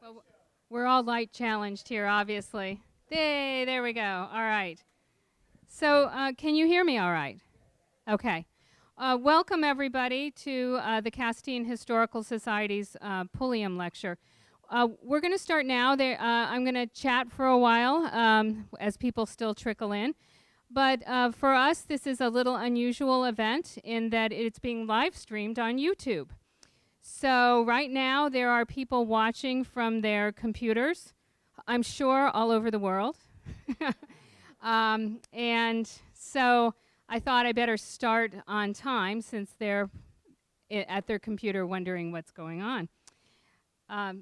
Oh, we're all light challenged here, obviously. Hey, there we go. All right. So, can you hear me all right? Okay. Welcome, everybody, to the Castine Historical Society's Pulliam lecture. We're going to start now. I'm going to chat for a while as people still trickle in. But for us, this is a little unusual event in that it's being live streamed on YouTube. So right now, there are people watching from their computers, I'm sure all over the world. And so I thought I better start on time since they're at their computer wondering what's going on.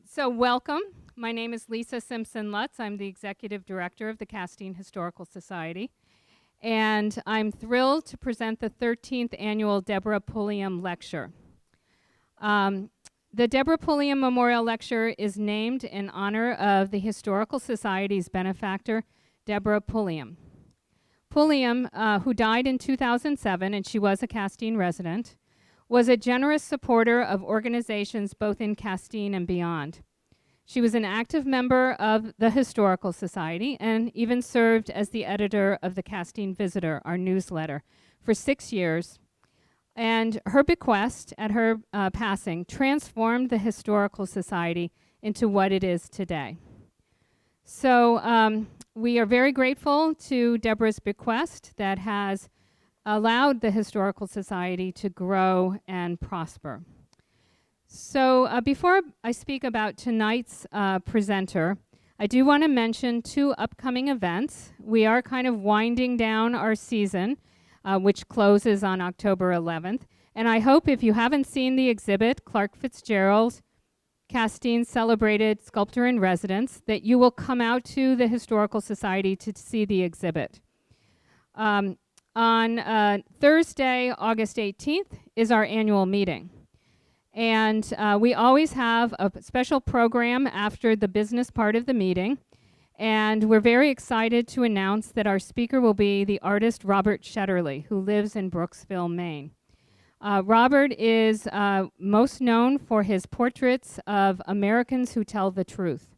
So welcome. My name is Lisa Simpson-Lutz. I'm the Executive Director of the Castine Historical Society. And I'm thrilled to present the 13th Annual Deborah Pulliam Lecture. The Deborah Pulliam Memorial Lecture is named in honor of the Historical Society's benefactor, Deborah Pulliam. Pulliam, who died in 2007, and she was a Castine resident, was a generous supporter of organizations both in Castine and beyond. She was an active member of the Historical Society and even served as the editor of the Castine Visitor, our newsletter, for 6 years. And her bequest at her passing transformed the Historical Society into what it is today. So we are very grateful to Deborah's bequest that has allowed the Historical Society to grow and prosper. So before I speak about tonight's presenter, I do want to mention 2 upcoming events. We are kind of winding down our season, which closes on October 11th. And I hope if you haven't seen the exhibit, Clark Fitz-Gerald, Castine Celebrated Sculptor-in-Residence, that you will come out to the Historical Society to see the exhibit. On Thursday, August 18th, is our annual meeting. And we always have a special program after the business part of the meeting. And we're very excited to announce that our speaker will be the artist Robert Shetterly, who lives in Brooksville, Maine. Robert is most known for his portraits of Americans who tell the truth.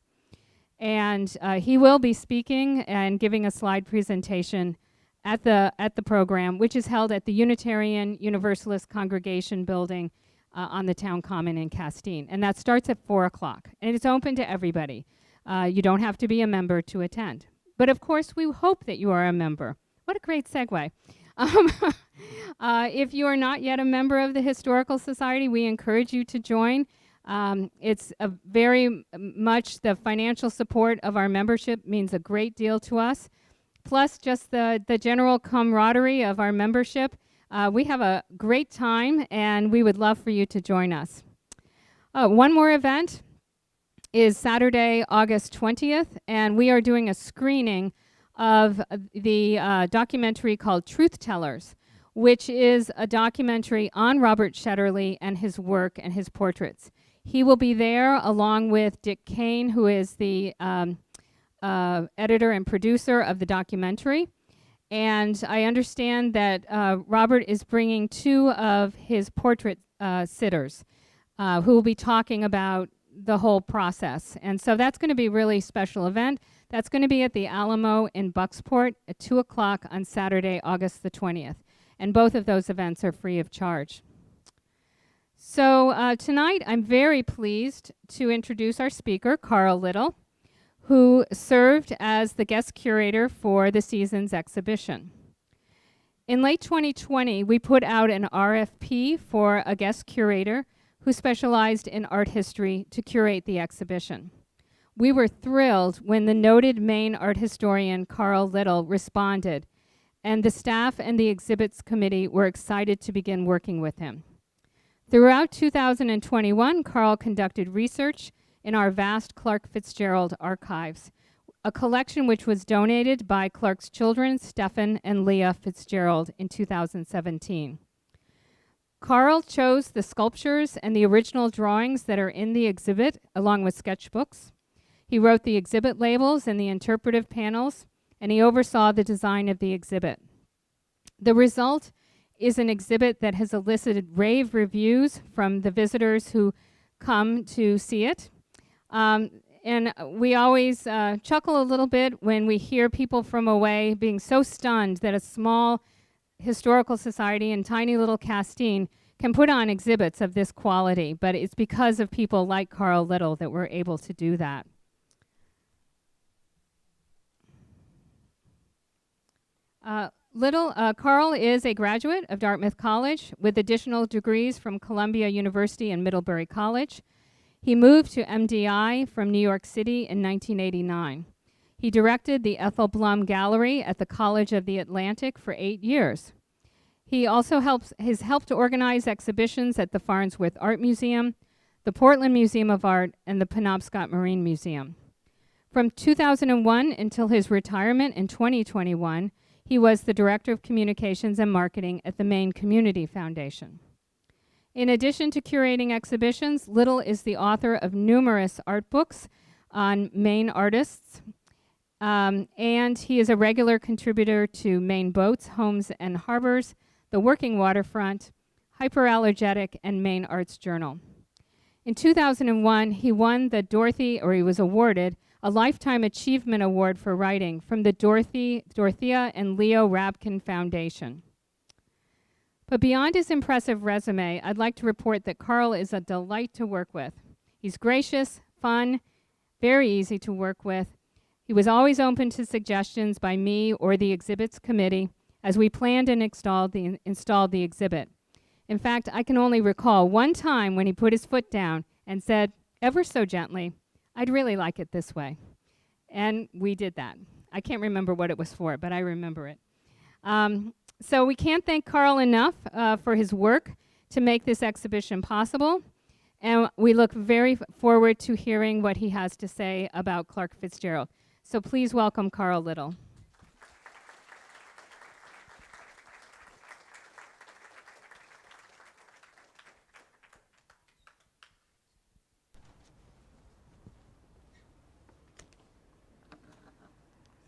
And he will be speaking and giving a slide presentation at the program, which is held at the Unitarian Universalist Congregation building on the Town Common in Castine. And that starts at 4 o'clock. And it's open to everybody. You don't have to be a member to attend. But of course, we hope that you are a member. What a great segue. If you are not yet a member of the Historical Society, we encourage you to join. It's very much the financial support of our membership means a great deal to us. Plus, just the general camaraderie of our membership. We have a great time, and we would love for you to join us. One more event is Saturday, August 20th, and we are doing a screening of the documentary called Truth Tellers, which is a documentary on Robert Shetterly and his work and his portraits. He will be there along with Dick Kane, who is the editor and producer of the documentary. And I understand that Robert is bringing 2 of his portrait sitters who will be talking about the whole process. And so that's going to be a really special event. That's going to be at the Alamo in Bucksport at 2 o'clock on Saturday, August the 20th. And both of those events are free of charge. So tonight, I'm very pleased to introduce our speaker, Carl Little, who served as the guest curator for the season's exhibition. In late 2020, we put out an RFP for a guest curator who specialized in art history to curate the exhibition. We were thrilled when the noted Maine art historian Carl Little responded, and the staff and the exhibits committee were excited to begin working with him. Throughout 2021, Carl conducted research in our vast Clark Fitz-Gerald archives, a collection which was donated by Clark's children, Stephen and Leah Fitz-Gerald, in 2017. Carl chose the sculptures and the original drawings that are in the exhibit, along with sketchbooks. He wrote the exhibit labels and the interpretive panels, and he oversaw the design of the exhibit. The result is an exhibit that has elicited rave reviews from the visitors who come to see it. And we always chuckle a little bit when we hear people from away being so stunned that a small historical society in tiny little Castine can put on exhibits of this quality, but it's because of people like Carl Little that we're able to do that. Carl is a graduate of Dartmouth College with additional degrees from Columbia University and Middlebury College. He moved to MDI from New York City in 1989. He directed the Ethel Blum Gallery at the College of the Atlantic for 8 years. He also has helped to organize exhibitions at the Farnsworth Art Museum, the Portland Museum of Art, and the Penobscot Marine Museum. From 2001 until his retirement in 2021, he was the Director of Communications and Marketing at the Maine Community Foundation. In addition to curating exhibitions, Little is the author of numerous art books on Maine artists, and he is a regular contributor to Maine Boats, Homes, and Harbors, The Working Waterfront, Hyperallergenic, and Maine Arts Journal. In 2001, he was awarded a Lifetime Achievement Award for Writing from the Dorothea and Leo Rabkin Foundation. But beyond his impressive resume, I'd like to report that Carl is a delight to work with. He's gracious, fun, very easy to work with. He was always open to suggestions by me or the exhibits committee as we planned and installed the exhibit. In fact, I can only recall one time when he put his foot down and said, ever so gently, "I'd really like it this way." And we did that. I can't remember what it was for, but I remember it. So we can't thank Carl enough for his work to make this exhibition possible. And we look very forward to hearing what he has to say about Clark Fitz-Gerald. So please welcome Carl Little.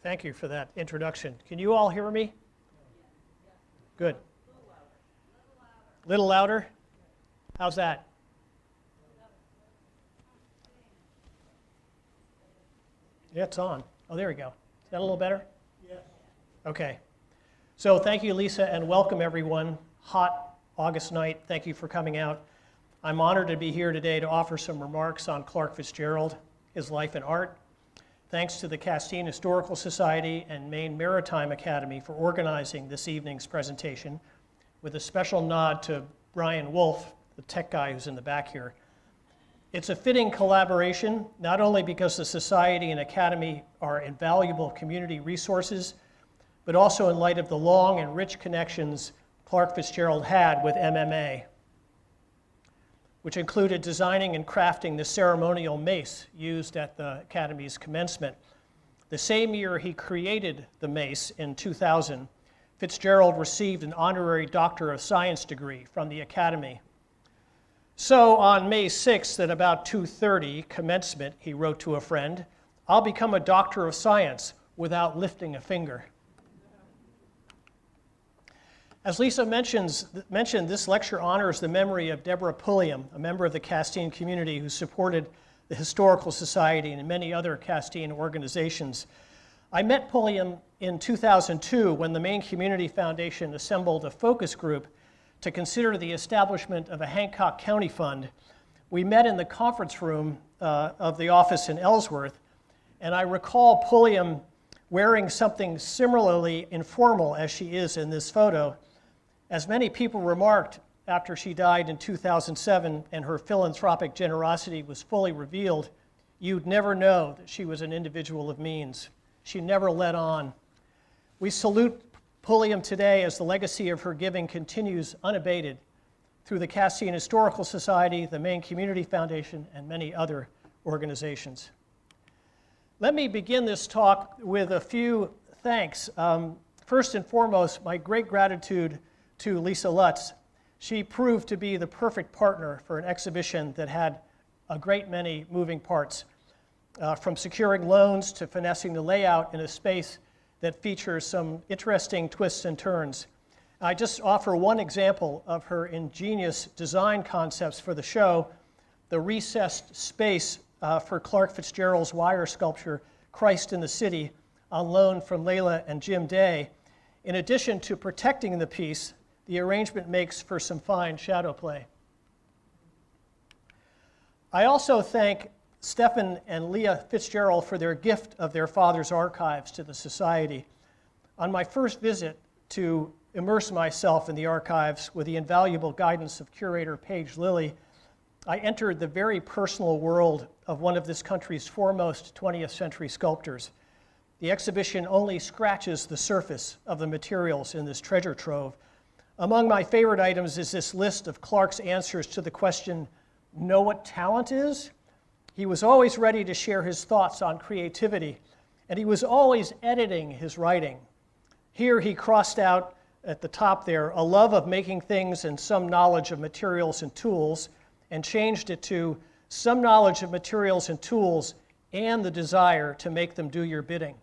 Thank you for that introduction. Can you all hear me? Good. Little louder? How's that? Yeah, it's on. Oh, there we go. Is that a little better? Yes. Okay. So thank you, Lisa, and welcome everyone. Hot August night. Thank you for coming out. I'm honored to be here today to offer some remarks on Clark Fitz-Gerald, his life and art. Thanks to the Castine Historical Society and Maine Maritime Academy for organizing this evening's presentation, with a special nod to Brian Wolf, the tech guy who's in the back here. It's a fitting collaboration, not only because the Society and Academy are invaluable community resources, but also in light of the long and rich connections Clark Fitz-Gerald had with MMA, which included designing and crafting the ceremonial mace used at the Academy's commencement. The same year he created the mace, in 2000, Fitz-Gerald received an honorary Doctor of Science degree from the Academy. So on May 6th at about 2:30, commencement, he wrote to a friend, "I'll become a Doctor of Science without lifting a finger." As Lisa mentioned, this lecture honors the memory of Deborah Pulliam, a member of the Castine community who supported the Historical Society and many other Castine organizations. I met Pulliam in 2002 when the Maine Community Foundation assembled a focus group to consider the establishment of a Hancock County Fund. We met in the conference room of the office in Ellsworth, and I recall Pulliam wearing something similarly informal as she is in this photo. As many people remarked after she died in 2007 and her philanthropic generosity was fully revealed, you'd never know that she was an individual of means. She never let on. We salute Pulliam today as the legacy of her giving continues unabated through the Castine Historical Society, the Maine Community Foundation, and many other organizations. Let me begin this talk with a few thanks. First and foremost, my great gratitude to Lisa Lutz. She proved to be the perfect partner for an exhibition that had a great many moving parts, from securing loans to finessing the layout in a space that features some interesting twists and turns. I just offer one example of her ingenious design concepts for the show, the recessed space for Clark Fitz-Gerald's wire sculpture, Christ in the City, on loan from Leah and Jim Day. In addition to protecting the piece, the arrangement makes for some fine shadow play. I also thank Stephen and Leah Fitz-Gerald for their gift of their father's archives to the Society. On my first visit to immerse myself in the archives with the invaluable guidance of curator Paige Lilly, I entered the very personal world of one of this country's foremost 20th century sculptors. The exhibition only scratches the surface of the materials in this treasure trove. Among my favorite items is this list of Clark's answers to the question, "Know what talent is?" He was always ready to share his thoughts on creativity, and he was always editing his writing. Here he crossed out at the top there, a love of making things and some knowledge of materials and tools, and changed it to some knowledge of materials and tools and the desire to make them do your bidding.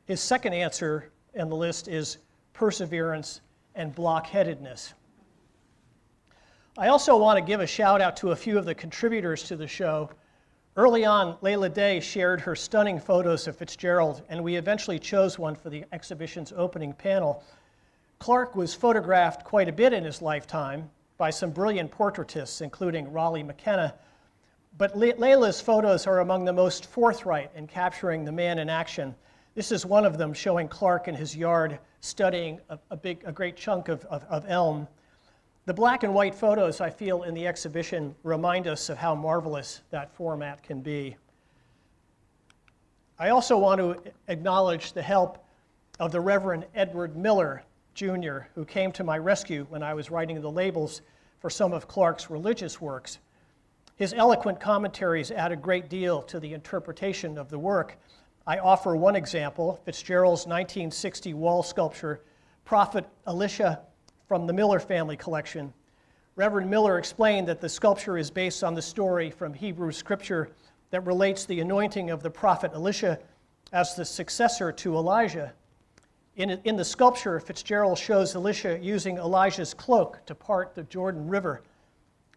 His second answer in the list is perseverance and blockheadedness. I also want to give a shout out to a few of the contributors to the show. Early on, Layla Day shared her stunning photos of Fitz-Gerald, and we eventually chose one for the exhibition's opening panel. Clark was photographed quite a bit in his lifetime by some brilliant portraitists, including Raleigh McKenna, but Layla's photos are among the most forthright in capturing the man in action. This is one of them showing Clark in his yard studying a great chunk of elm. The black and white photos, I feel, in the exhibition remind us of how marvelous that format can be. I also want to acknowledge the help of the Reverend Edward Miller, Jr., who came to my rescue when I was writing the labels for some of Clark's religious works. His eloquent commentaries add a great deal to the interpretation of the work. I offer one example, Fitz-Gerald's 1960 wall sculpture, Prophet Elisha, from the Miller family collection. Reverend Miller explained that the sculpture is based on the story from Hebrew scripture that relates the anointing of the prophet Elisha as the successor to Elijah. In the sculpture, Fitz-Gerald shows Elisha using Elijah's cloak to part the Jordan River.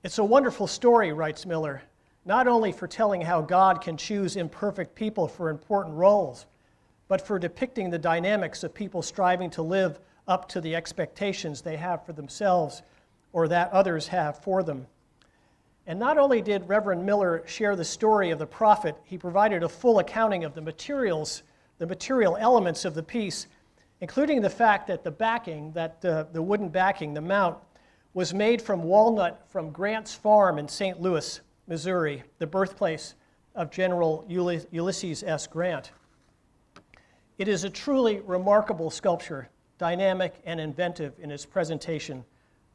It's a wonderful story, writes Miller, not only for telling how God can choose imperfect people for important roles, but for depicting the dynamics of people striving to live up to the expectations they have for themselves or that others have for them. And not only did Reverend Miller share the story of the prophet, he provided a full accounting of the material elements of the piece, including the fact that the backing, the wooden backing, the mount, was made from walnut from Grant's Farm in St. Louis, Missouri, the birthplace of General Ulysses S. Grant. It is a truly remarkable sculpture, dynamic and inventive in its presentation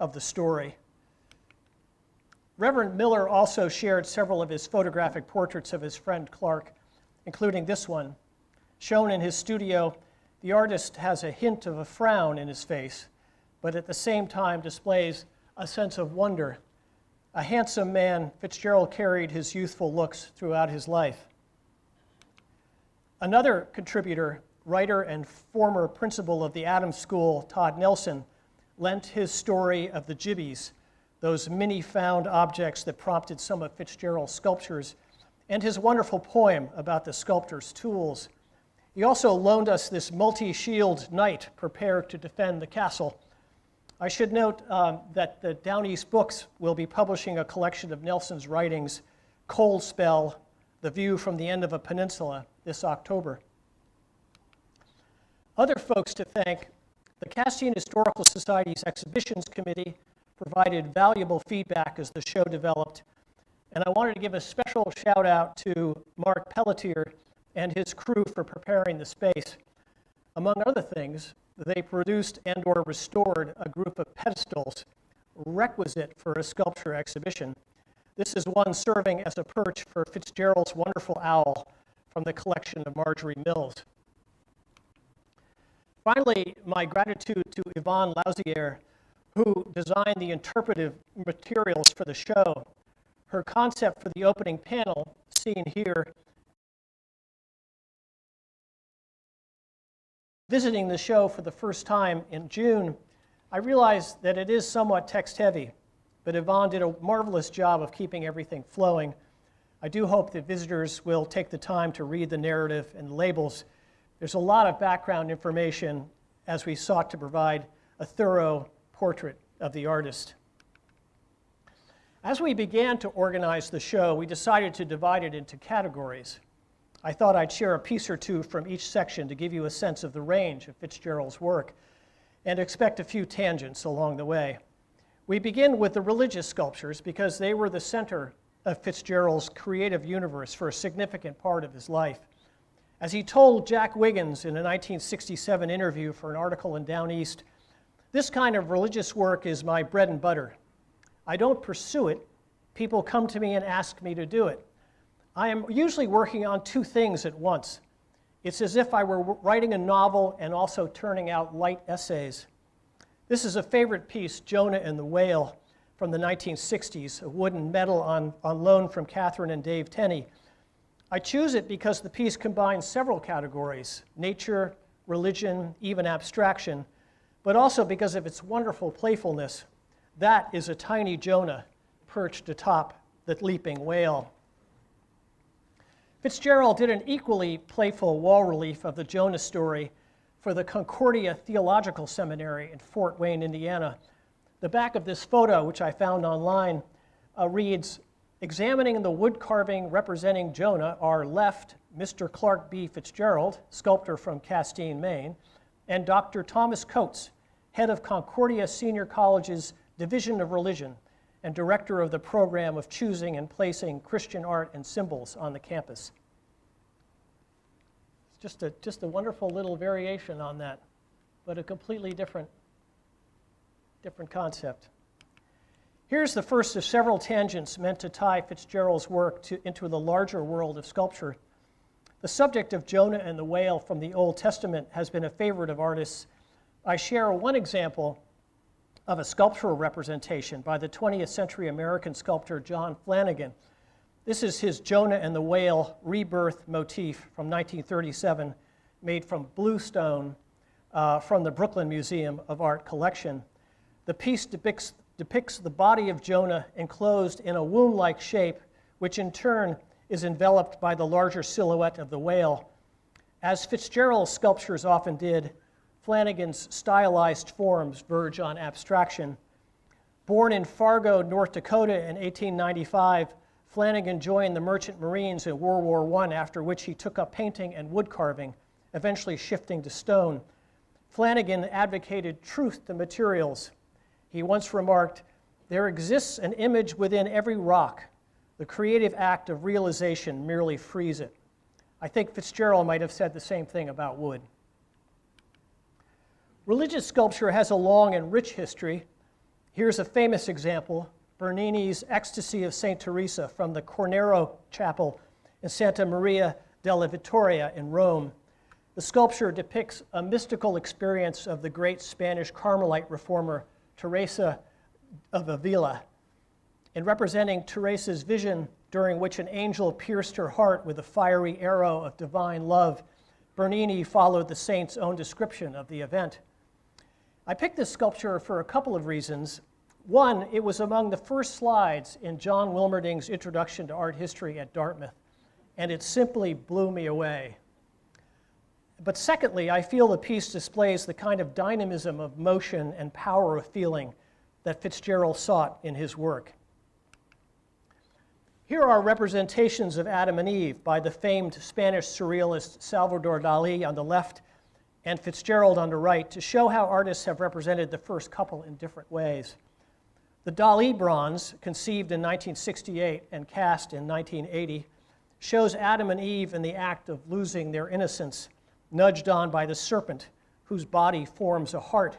of the story. Reverend Miller also shared several of his photographic portraits of his friend Clark, including this one. Shown in his studio, the artist has a hint of a frown in his face, but at the same time displays a sense of wonder. A handsome man, Fitz-Gerald carried his youthful looks throughout his life. Another contributor, writer and former principal of the Adams School, Todd Nelson, lent his story of the gibbies, those many found objects that prompted some of Fitz-Gerald's sculptures, and his wonderful poem about the sculptor's tools. He also loaned us this multi-shield knight prepared to defend the castle. I should note that the Down East Books will be publishing a collection of Nelson's writings, Cold Spell, The View from the End of a Peninsula, this October. Other folks to thank: the Castine Historical Society's Exhibitions Committee provided valuable feedback as the show developed, and I wanted to give a special shout out to Mark Pelletier and his crew for preparing the space. Among other things, they produced and or restored a group of pedestals requisite for a sculpture exhibition. This is one serving as a perch for Fitz-Gerald's wonderful owl from the collection of Marjorie Mills. Finally, my gratitude to Yvonne Lausier, who designed the interpretive materials for the show. Her concept for the opening panel, seen here, visiting the show for the first time in June, I realized that it is somewhat text-heavy, but Yvonne did a marvelous job of keeping everything flowing. I do hope that visitors will take the time to read the narrative and the labels. There's a lot of background information as we sought to provide a thorough portrait of the artist. As we began to organize the show, we decided to divide it into categories. I thought I'd share a piece or two from each section to give you a sense of the range of Fitz-Gerald's work and expect a few tangents along the way. We begin with the religious sculptures because they were the center of Fitz-Gerald's creative universe for a significant part of his life. As he told Jack Wiggins in a 1967 interview for an article in Down East, "This kind of religious work is my bread and butter. I don't pursue it. People come to me and ask me to do it. I am usually working on two things at once. It's as if I were writing a novel and also turning out light essays." This is a favorite piece, Jonah and the Whale, from the 1960s, a wooden medal on loan from Catherine and Dave Tenney. I choose it because the piece combines several categories: nature, religion, even abstraction, but also because of its wonderful playfulness. That is a tiny Jonah perched atop the leaping whale. Fitz-Gerald did an equally playful wall relief of the Jonah story for the Concordia Theological Seminary in Fort Wayne, Indiana. The back of this photo, which I found online, reads, "Examining the wood carving representing Jonah are left Mr. Clark B. Fitz-Gerald, sculptor from Castine, Maine, and Dr. Thomas Coates, head of Concordia Senior College's Division of Religion and director of the program of choosing and placing Christian art and symbols on the campus." It's just a wonderful little variation on that, but a completely different concept. Here's the first of several tangents meant to tie Fitz-Gerald's work into the larger world of sculpture. The subject of Jonah and the whale from the Old Testament has been a favorite of artists. I share one example of a sculptural representation by the 20th century American sculptor John Flanagan. This is his Jonah and the Whale rebirth motif from 1937, made from bluestone from the Brooklyn Museum of Art collection. The piece depicts the body of Jonah enclosed in a womb-like shape, which in turn is enveloped by the larger silhouette of the whale. As Fitz-Gerald's sculptures often did, Flanagan's stylized forms verge on abstraction. Born in Fargo, North Dakota in 1895, Flanagan joined the Merchant Marines in World War I, after which he took up painting and wood carving, eventually shifting to stone. Flanagan advocated truth to materials. He once remarked, "There exists an image within every rock. The creative act of realization merely frees it." I think Fitz-Gerald might have said the same thing about wood. Religious sculpture has a long and rich history. Here's a famous example, Bernini's Ecstasy of St. Teresa from the Cornaro Chapel in Santa Maria della Vittoria in Rome. The sculpture depicts a mystical experience of the great Spanish Carmelite reformer Teresa of Avila. In representing Teresa's vision, during which an angel pierced her heart with a fiery arrow of divine love, Bernini followed the saint's own description of the event. I picked this sculpture for a couple of reasons. One, it was among the first slides in John Wilmerding's Introduction to Art History at Dartmouth, and it simply blew me away. But secondly, I feel the piece displays the kind of dynamism of motion and power of feeling that Fitz-Gerald sought in his work. Here are representations of Adam and Eve by the famed Spanish surrealist Salvador Dali on the left and Fitz-Gerald on the right to show how artists have represented the first couple in different ways. The Dali bronze, conceived in 1968 and cast in 1980, shows Adam and Eve in the act of losing their innocence, nudged on by the serpent, whose body forms a heart.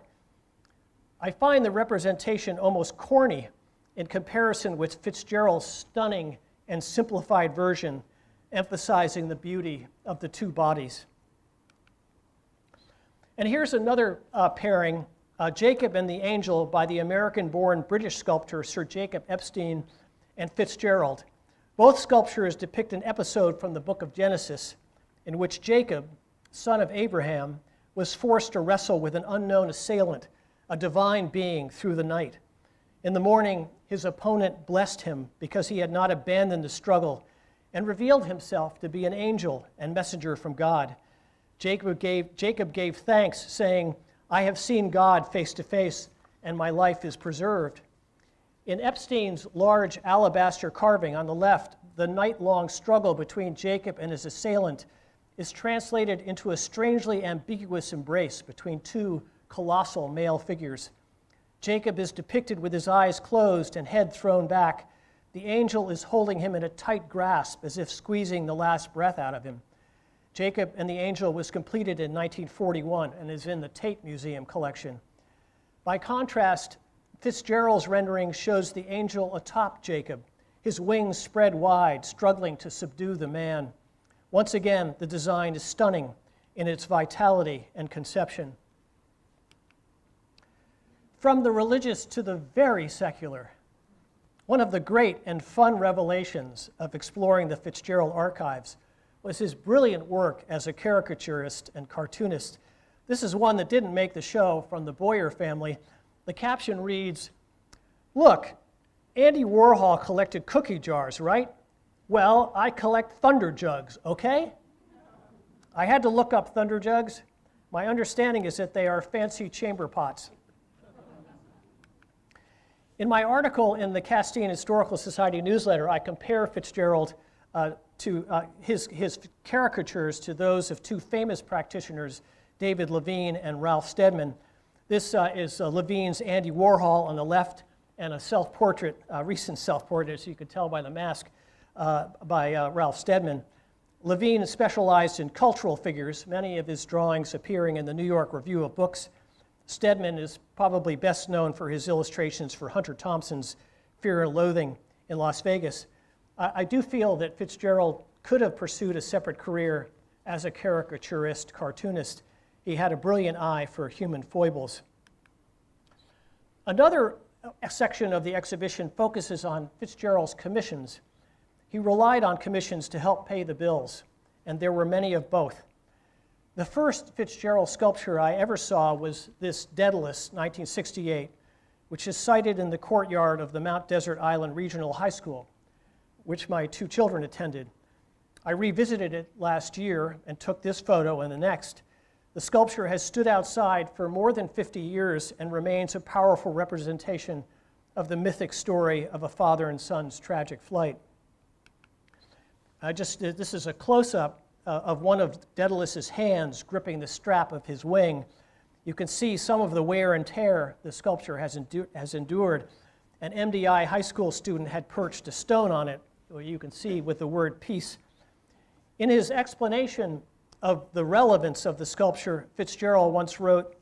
I find the representation almost corny in comparison with Fitz-Gerald's stunning and simplified version, emphasizing the beauty of the two bodies. And here's another pairing, Jacob and the Angel by the American-born British sculptor Sir Jacob Epstein and Fitz-Gerald. Both sculptures depict an episode from the book of Genesis in which Jacob, son of Abraham, was forced to wrestle with an unknown assailant, a divine being, through the night. In the morning, his opponent blessed him because he had not abandoned the struggle, and revealed himself to be an angel and messenger from God. Jacob gave thanks, saying, "I have seen God face to face, and my life is preserved." In Epstein's large alabaster carving on the left, the night-long struggle between Jacob and his assailant is translated into a strangely ambiguous embrace between two colossal male figures. Jacob is depicted with his eyes closed and head thrown back. The angel is holding him in a tight grasp, as if squeezing the last breath out of him. Jacob and the Angel was completed in 1941 and is in the Tate Museum collection. By contrast, Fitz-Gerald's rendering shows the angel atop Jacob, his wings spread wide, struggling to subdue the man. Once again, the design is stunning in its vitality and conception. From the religious to the very secular, one of the great and fun revelations of exploring the Fitz-Gerald archives was his brilliant work as a caricaturist and cartoonist. This is one that didn't make the show, from the Boyer family. The caption reads, "Look, Andy Warhol collected cookie jars, right? Well, I collect thunder jugs, okay?" I had to look up thunder jugs. My understanding is that they are fancy chamber pots. In my article in the Castine Historical Society newsletter, I compare Fitz-Gerald to his caricatures to those of two famous practitioners, David Levine and Ralph Steadman. This is Levine's Andy Warhol on the left, and a self-portrait, recent self-portrait, as you could tell by the mask, by Ralph Steadman. Levine specialized in cultural figures, many of his drawings appearing in the New York Review of Books. Steadman is probably best known for his illustrations for Hunter Thompson's Fear and Loathing in Las Vegas. I do feel that Fitz-Gerald could have pursued a separate career as a caricaturist, cartoonist. He had a brilliant eye for human foibles. Another section of the exhibition focuses on Fitz-Gerald's commissions. He relied on commissions to help pay the bills, and there were many of both. The first Fitz-Gerald sculpture I ever saw was this Daedalus, 1968, which is sited in the courtyard of the Mount Desert Island Regional High School, which my two children attended. I revisited it last year and took this photo and the next. The sculpture has stood outside for more than 50 years and remains a powerful representation of the mythic story of a father and son's tragic flight. This is a close-up of one of Daedalus's hands gripping the strap of his wing. You can see some of the wear and tear the sculpture has endured. An MDI high school student had perched a stone on it, where you can see with the word peace. In his explanation of the relevance of the sculpture, Fitz-Gerald once wrote,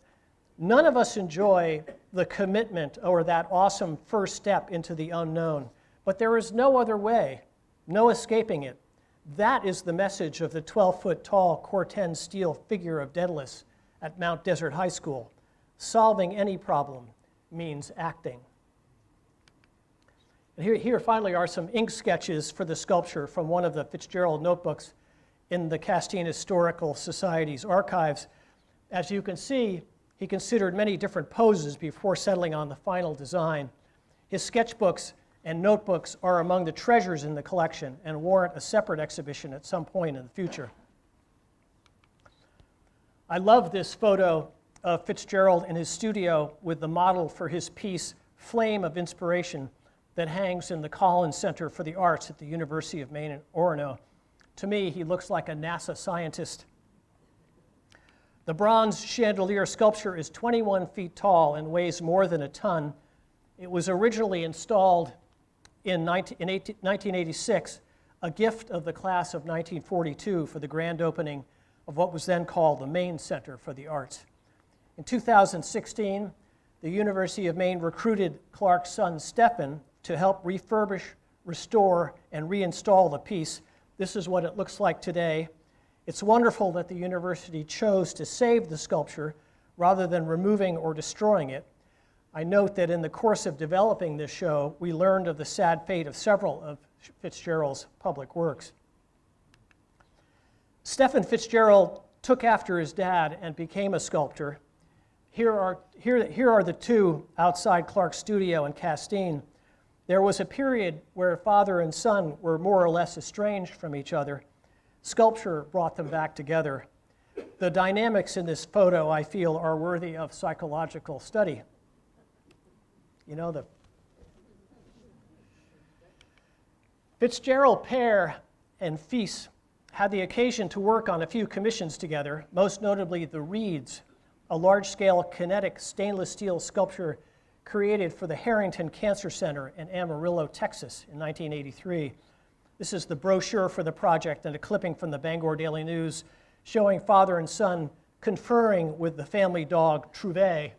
"None of us enjoy the commitment or that awesome first step into the unknown, but there is no other way, no escaping it. That is the message of the 12-foot-tall Corten steel figure of Daedalus at Mount Desert High School. Solving any problem means acting." And here finally are some ink sketches for the sculpture from one of the Fitz-Gerald notebooks in the Castine Historical Society's archives. As you can see, he considered many different poses before settling on the final design. His sketchbooks and notebooks are among the treasures in the collection and warrant a separate exhibition at some point in the future. I love this photo of Fitz-Gerald in his studio with the model for his piece, Flame of Inspiration, that hangs in the Collins Center for the Arts at the University of Maine in Orono. To me, he looks like a NASA scientist. The bronze chandelier sculpture is 21 feet tall and weighs more than a ton. It was originally installed in 1986, a gift of the class of 1942 for the grand opening of what was then called the Maine Center for the Arts. In 2016, the University of Maine recruited Clark's son, Stephen, to help refurbish, restore, and reinstall the piece. This is what it looks like today. It's wonderful that the university chose to save the sculpture rather than removing or destroying it. I note that in the course of developing this show, we learned of the sad fate of several of Fitz-Gerald's public works. Stephen Fitz-Gerald took after his dad and became a sculptor. Here are the two outside Clark's studio in Castine. There was a period where father and son were more or less estranged from each other. Sculpture brought them back together. The dynamics in this photo, I feel, are worthy of psychological study. You know, the Fitz-Gerald père and fils had the occasion to work on a few commissions together, most notably the Reeds, a large-scale kinetic stainless steel sculpture created for the Harrington Cancer Center in Amarillo, Texas in 1983. This is the brochure for the project and a clipping from the Bangor Daily News showing father and son conferring with the family dog, Trouvé.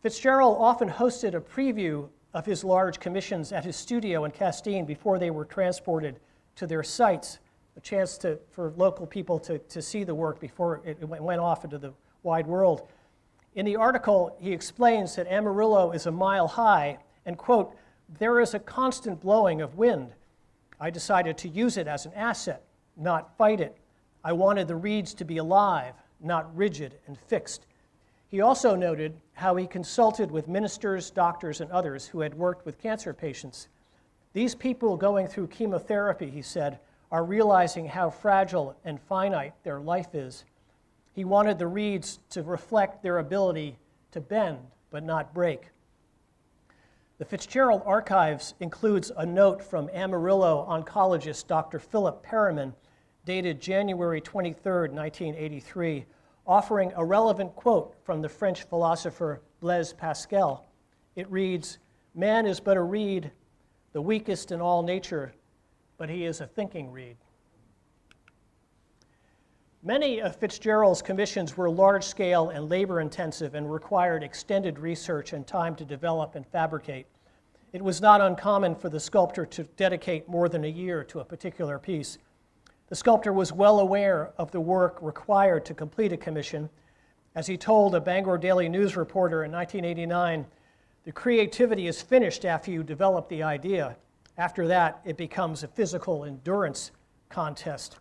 Fitz-Gerald often hosted a preview of his large commissions at his studio in Castine before they were transported to their sites, a chance for local people to see the work before it went off into the wide world. In the article, he explains that Amarillo is a mile high and, quote, "There is a constant blowing of wind. I decided to use it as an asset, not fight it. I wanted the reeds to be alive, not rigid and fixed." He also noted how he consulted with ministers, doctors, and others who had worked with cancer patients. These people going through chemotherapy, he said, are realizing how fragile and finite their life is. He wanted the reeds to reflect their ability to bend but not break. The Fitz-Gerald archives includes a note from Amarillo oncologist Dr. Philip Perriman, dated January 23, 1983, offering a relevant quote from the French philosopher Blaise Pascal. It reads, "Man is but a reed, the weakest in all nature, but he is a thinking reed." Many of Fitz-Gerald's commissions were large-scale and labor-intensive and required extended research and time to develop and fabricate. It was not uncommon for the sculptor to dedicate more than a year to a particular piece. The sculptor was well aware of the work required to complete a commission. As he told a Bangor Daily News reporter in 1989, "The creativity is finished after you develop the idea. After that, it becomes a physical endurance contest."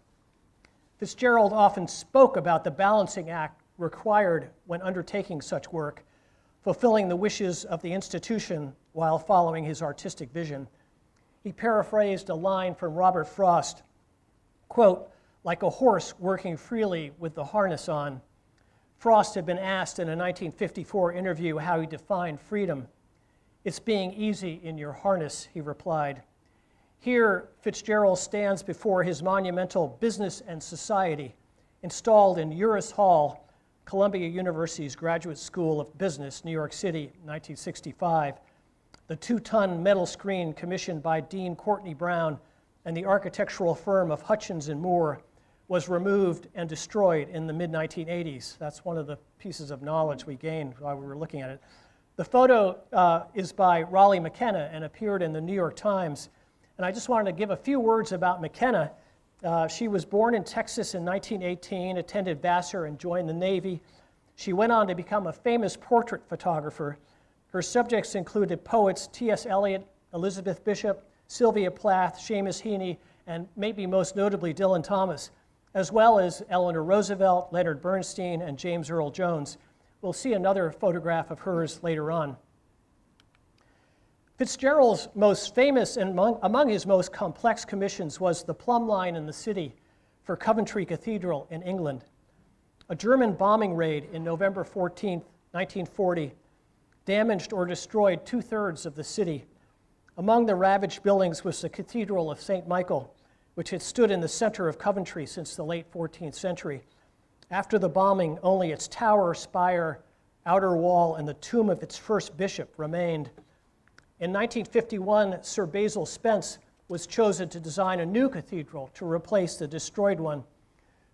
Fitz-Gerald often spoke about the balancing act required when undertaking such work, fulfilling the wishes of the institution while following his artistic vision. He paraphrased a line from Robert Frost, quote, "Like a horse working freely with the harness on." Frost had been asked in a 1954 interview how he defined freedom. "It's being easy in your harness," he replied. Here, Fitz-Gerald stands before his monumental Business and Society, installed in Uris Hall, Columbia University's Graduate School of Business, New York City, 1965. The 2-ton metal screen commissioned by Dean Courtney Brown and the architectural firm of Hutchins and Moore was removed and destroyed in the mid-1980s. That's one of the pieces of knowledge we gained while we were looking at it. The photo is by Raleigh McKenna and appeared in the New York Times. And I just wanted to give a few words about McKenna. She was born in Texas in 1918, attended Vassar, and joined the Navy. She went on to become a famous portrait photographer. Her subjects included poets T.S. Eliot, Elizabeth Bishop, Sylvia Plath, Seamus Heaney, and maybe most notably Dylan Thomas, as well as Eleanor Roosevelt, Leonard Bernstein, and James Earl Jones. We'll see another photograph of hers later on. Fitz-Gerald's most famous and among his most complex commissions was the plumb line in the city for Coventry Cathedral in England. A German bombing raid in November 14, 1940, damaged or destroyed 2/3 of the city. Among the ravaged buildings was the Cathedral of St. Michael, which had stood in the center of Coventry since the late 14th century. After the bombing, only its tower, spire, outer wall, and the tomb of its first bishop remained. In 1951, Sir Basil Spence was chosen to design a new cathedral to replace the destroyed one.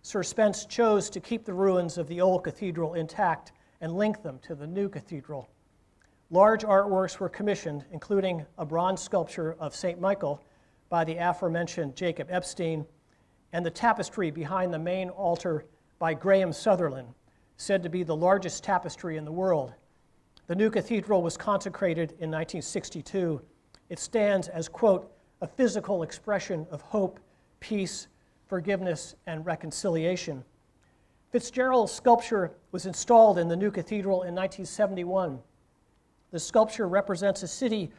Sir Spence chose to keep the ruins of the old cathedral intact and link them to the new cathedral. Large artworks were commissioned, including a bronze sculpture of St. Michael by the aforementioned Jacob Epstein, and the tapestry behind the main altar by Graham Sutherland, said to be the largest tapestry in the world. The new cathedral was consecrated in 1962. It stands as, quote, "a physical expression of hope, peace, forgiveness, and reconciliation." Fitz-Gerald's sculpture was installed in the new cathedral in 1971. The sculpture represents a city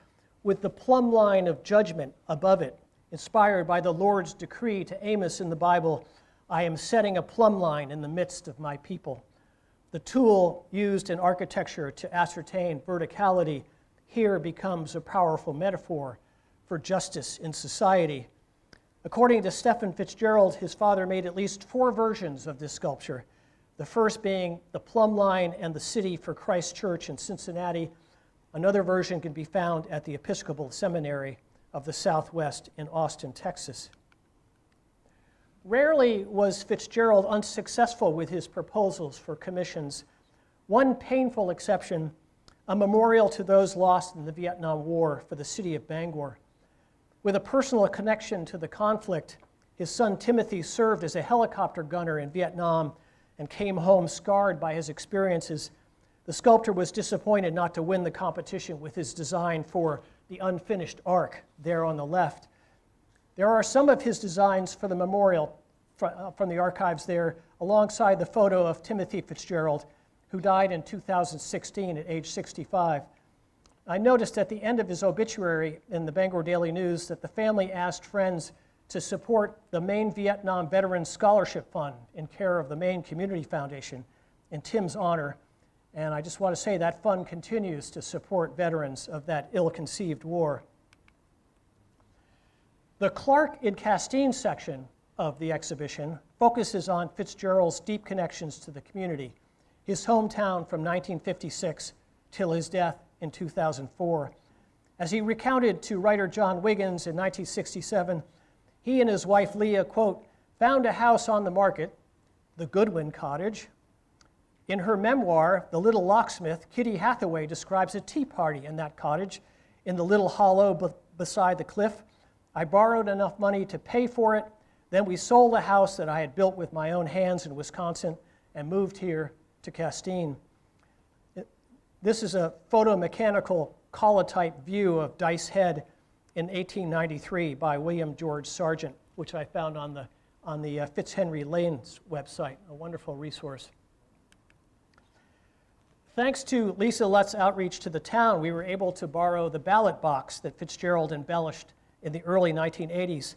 with the plumb line of judgment above it, inspired by the Lord's decree to Amos in the Bible, "I am setting a plumb line in the midst of my people." The tool used in architecture to ascertain verticality here becomes a powerful metaphor for justice in society. According to Stephen Fitz-Gerald, his father made at least 4 versions of this sculpture, the first being the plumb line and the city for Christ Church in Cincinnati. Another version can be found at the Episcopal Seminary of the Southwest in Austin, Texas. Rarely was Fitz-Gerald unsuccessful with his proposals for commissions. One painful exception, a memorial to those lost in the Vietnam War for the city of Bangor. With a personal connection to the conflict, his son Timothy served as a helicopter gunner in Vietnam and came home scarred by his experiences. The sculptor was disappointed not to win the competition with his design for the unfinished ark there on the left. There are some of his designs for the memorial from the archives there, alongside the photo of Timothy Fitz-Gerald, who died in 2016 at age 65. I noticed at the end of his obituary in the Bangor Daily News that the family asked friends to support the Maine Vietnam Veterans Scholarship Fund in care of the Maine Community Foundation in Tim's honor. And I just want to say that fund continues to support veterans of that ill-conceived war. The Clark in Castine section of the exhibition focuses on Fitz-Gerald's deep connections to the community, his hometown from 1956 till his death in 2004. As he recounted to writer John Wiggins in 1967, he and his wife Leah, quote, "found a house on the market, the Goodwin Cottage." In her memoir, The Little Locksmith, Kitty Hathaway describes a tea party in that cottage in the little hollow beside the cliff. "I borrowed enough money to pay for it. Then we sold a house that I had built with my own hands in Wisconsin and moved here to Castine." This is a photomechanical collotype view of Dice Head in 1893 by William George Sargent, which I found on the Fitzhenry Lane's website, a wonderful resource. Thanks to Lisa Lutt's outreach to the town, we were able to borrow the ballot box that Fitz-Gerald embellished in the early 1980s,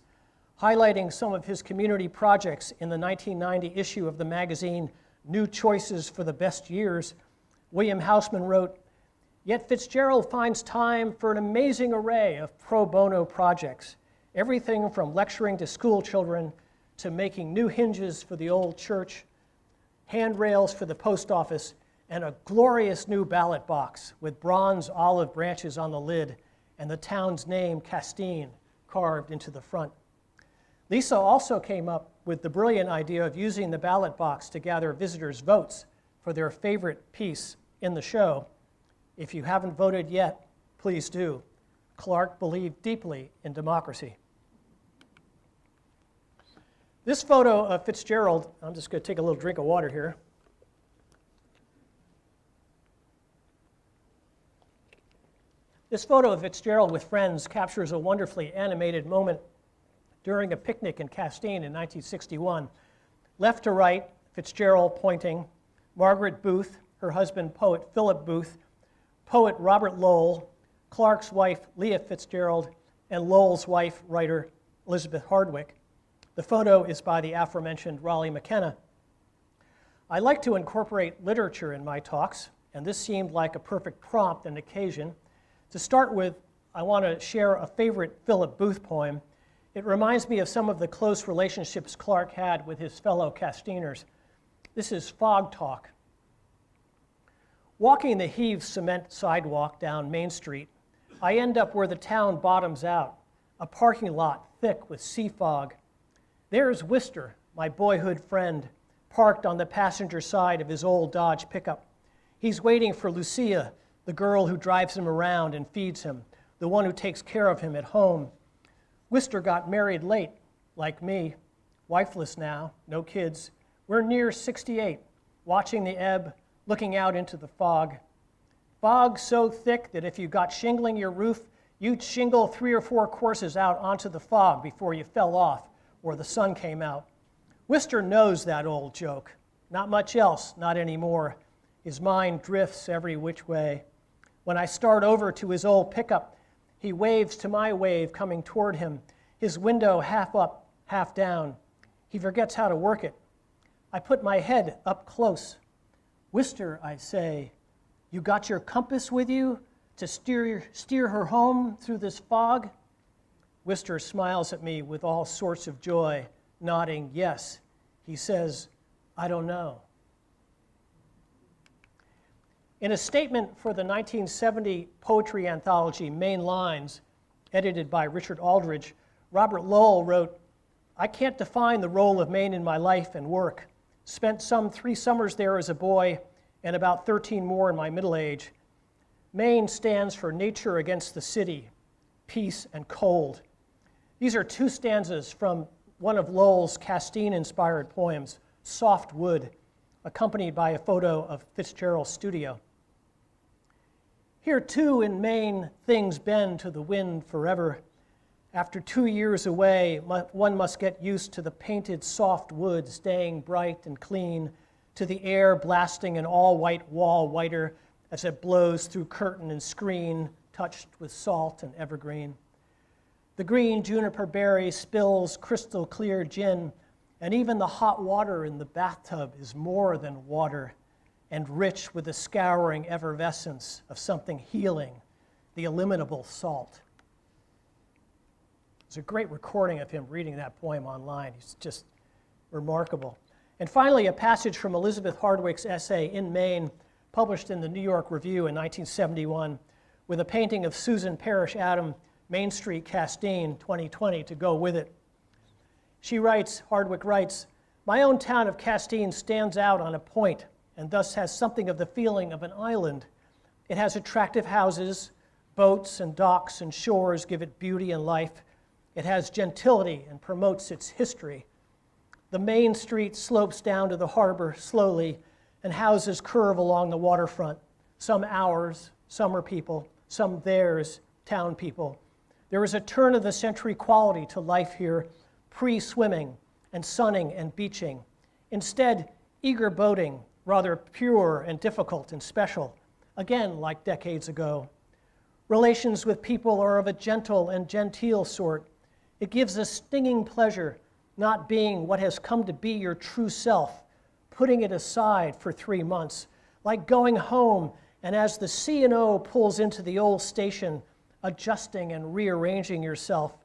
highlighting some of his community projects in the 1990 issue of the magazine New Choices for the Best Years. William Hausman wrote, "Yet Fitz-Gerald finds time for an amazing array of pro bono projects, everything from lecturing to school children to making new hinges for the old church, handrails for the post office, and a glorious new ballot box with bronze olive branches on the lid and the town's name, Castine, carved into the front." Lisa also came up with the brilliant idea of using the ballot box to gather visitors' votes for their favorite piece in the show. If you haven't voted yet, please do. Clark believed deeply in democracy. This photo of Fitz-Gerald, I'm just going to take a little drink of water here. This photo of Fitz-Gerald with friends captures a wonderfully animated moment during a picnic in Castine in 1961. Left to right, Fitz-Gerald pointing, Margaret Booth, her husband, poet Philip Booth, poet Robert Lowell, Clark's wife, Leah Fitz-Gerald, and Lowell's wife, writer Elizabeth Hardwick. The photo is by the aforementioned Raleigh McKenna. I like to incorporate literature in my talks, and this seemed like a perfect prompt and occasion. To start with, I want to share a favorite Philip Booth poem. It reminds me of some of the close relationships Clark had with his fellow Castiners. This is Fog Talk. Walking the heaved cement sidewalk down Main Street, I end up where the town bottoms out, a parking lot thick with sea fog. There's Wister, my boyhood friend, parked on the passenger side of his old Dodge pickup. He's waiting for Lucia, the girl who drives him around and feeds him, the one who takes care of him at home. Wister got married late, like me, wifeless now, no kids. We're near 68, watching the ebb, looking out into the fog. Fog so thick that if you got shingling your roof, you'd shingle 3 or 4 courses out onto the fog before you fell off or the sun came out. Wister knows that old joke. Not much else, not anymore. His mind drifts every which way. When I start over to his old pickup, He waves to my wave coming toward him, his window half up, half down. He forgets how to work it. I put my head up close. Wister, I say, you got your compass with you to steer her home through this fog? Wister smiles at me with all sorts of joy, nodding yes. He says, I don't know. In a statement for the 1970 poetry anthology Maine Lines, edited by Richard Aldridge, Robert Lowell wrote, I can't define the role of Maine in my life and work. Spent some 3 summers there as a boy and about 13 more in my middle age. Maine stands for nature against the city, peace and cold. These are 2 stanzas from one of Lowell's Castine-inspired poems, Soft Wood, accompanied by a photo of Fitz-Gerald's studio. Here too in Maine, things bend to the wind forever. After 2 years away, one must get used to the painted soft wood staying bright and clean, to the air blasting an all-white wall whiter as it blows through curtain and screen, touched with salt and evergreen. The green juniper berry spills crystal clear gin, and even the hot water in the bathtub is more than water, and rich with the scouring effervescence of something healing, the illimitable salt. It's a great recording of him reading that poem online. He's just remarkable. And finally, a passage from Elizabeth Hardwick's essay, In Maine, published in the New York Review in 1971, with a painting of Susan Parrish Adam, Main Street, Castine, 2020, to go with it. She writes, Hardwick writes, my own town of Castine stands out on a point and thus has something of the feeling of an island. It has attractive houses, boats and docks and shores give it beauty and life. It has gentility and promotes its history. The main street slopes down to the harbor slowly, and houses curve along the waterfront, some ours, summer people, some theirs, town people. There is a turn-of-the-century quality to life here, pre-swimming and sunning and beaching. Instead, eager boating, rather pure and difficult and special, again like decades ago. Relations with people are of a gentle and genteel sort. It gives a stinging pleasure not being what has come to be your true self, putting it aside for 3 months, like going home and as the C&O pulls into the old station, adjusting and rearranging yourself.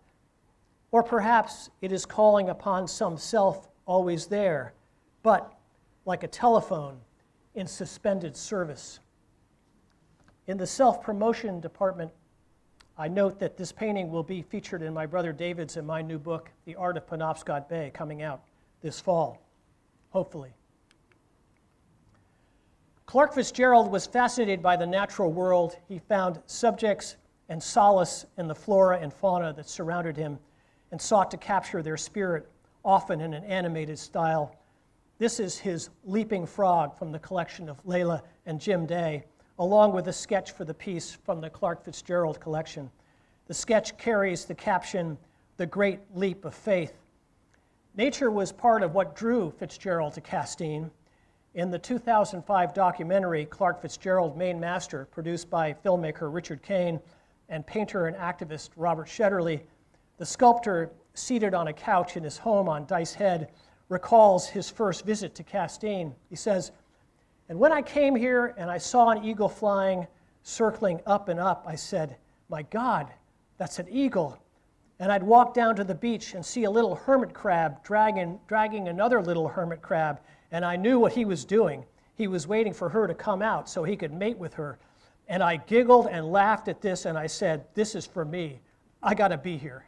Or perhaps it is calling upon some self always there, but like a telephone in suspended service. In the self-promotion department, I note that this painting will be featured in my brother David's and my new book, The Art of Penobscot Bay, coming out this fall, hopefully. Clark Fitz-Gerald was fascinated by the natural world. He found subjects and solace in the flora and fauna that surrounded him and sought to capture their spirit, often in an animated style. This is his Leaping Frog from the collection of Layla and Jim Day, along with a sketch for the piece from the Clark Fitz-Gerald collection. The sketch carries the caption, The Great Leap of Faith. Nature was part of what drew Fitz-Gerald to Castine. In the 2005 documentary, Clark Fitz-Gerald, Maine Master, produced by filmmaker Richard Kane and painter and activist Robert Shetterly, the sculptor, seated on a couch in his home on Dice Head, recalls his first visit to Castine. He says, and when I came here and I saw an eagle flying, circling up and up, I said, my God, that's an eagle. And I'd walk down to the beach and see a little hermit crab dragging another little hermit crab, and I knew what he was doing. He was waiting for her to come out so he could mate with her. And I giggled and laughed at this, and I said, this is for me. I got to be here.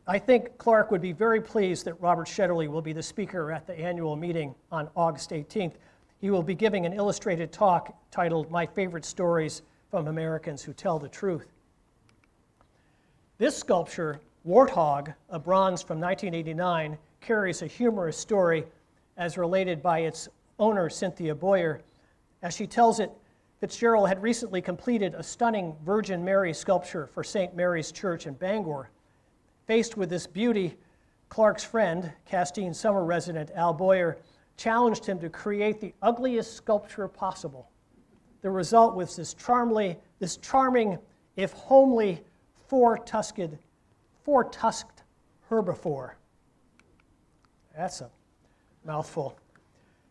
I think Clark would be very pleased that Robert Shetterly will be the speaker at the annual meeting on August 18th. He will be giving an illustrated talk titled, My Favorite Stories from Americans Who Tell the Truth. This sculpture, Warthog, a bronze from 1989, carries a humorous story as related by its owner, Cynthia Boyer. As she tells it, Fitz-Gerald had recently completed a stunning Virgin Mary sculpture for St. Mary's Church in Bangor. Faced with this beauty, Clark's friend, Castine summer resident Al Boyer, challenged him to create the ugliest sculpture possible. The result was this charming if homely four-tusked herbivore. That's a mouthful.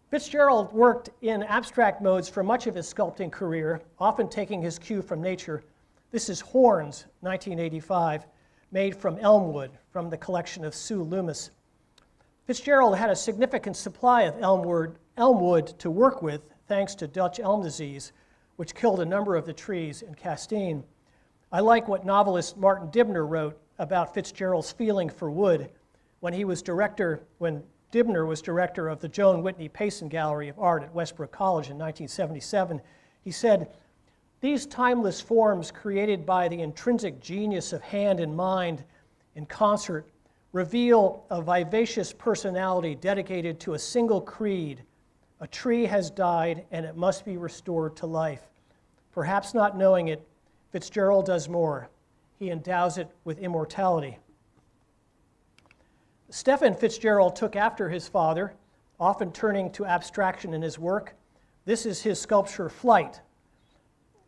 Fitz-Gerald worked in abstract modes for much of his sculpting career, often taking his cue from nature. This is Horns, 1985, made from elm wood from the collection of Sue Loomis. Fitz-Gerald had a significant supply of elm wood to work with, thanks to Dutch elm disease, which killed a number of the trees in Castine. I like what novelist Martin Dibner wrote about Fitz-Gerald's feeling for wood when Dibner was director of the Joan Whitney Payson Gallery of Art at Westbrook College in 1977. He said, "These timeless forms created by the intrinsic genius of hand and mind in concert reveal a vivacious personality dedicated to a single creed. A tree has died and it must be restored to life. Perhaps not knowing it, Fitz-Gerald does more. He endows it with immortality." Stephen Fitz-Gerald took after his father, often turning to abstraction in his work. This is his sculpture Flight,